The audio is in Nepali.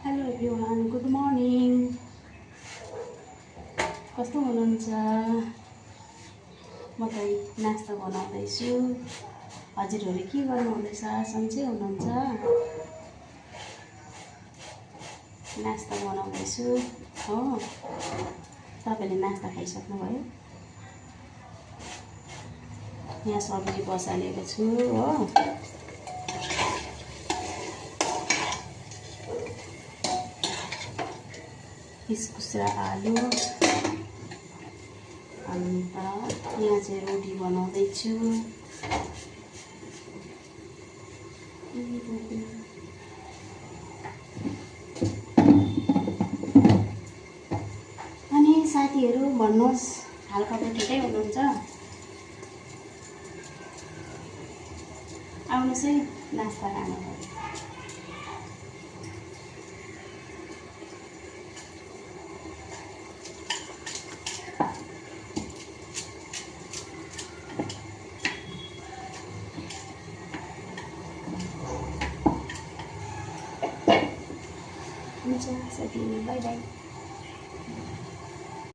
Hello everyone, good morning. कस्तो हुनुहुन्छ? म त नास्ता बनाउँदैछु। हजुरहरू के गर्नुहुँदैछ? सन्चै हुनुहुन्छ? नास्ता बनाउँदैछु हो। तपाईँले नास्ता खाइसक्नुभयो? यहाँ सब्जी बसालेको छु हो। इस्कुस र आलु। अन्त यहाँ चाहिँ रोटी बनाउँदैछु। अनि साथीहरू भन्नुहोस्, हालखबर ठिकै हुनुहुन्छ? आउनुहोस् है नास्ता खानु। हुन्छ साथी, बाई बाई।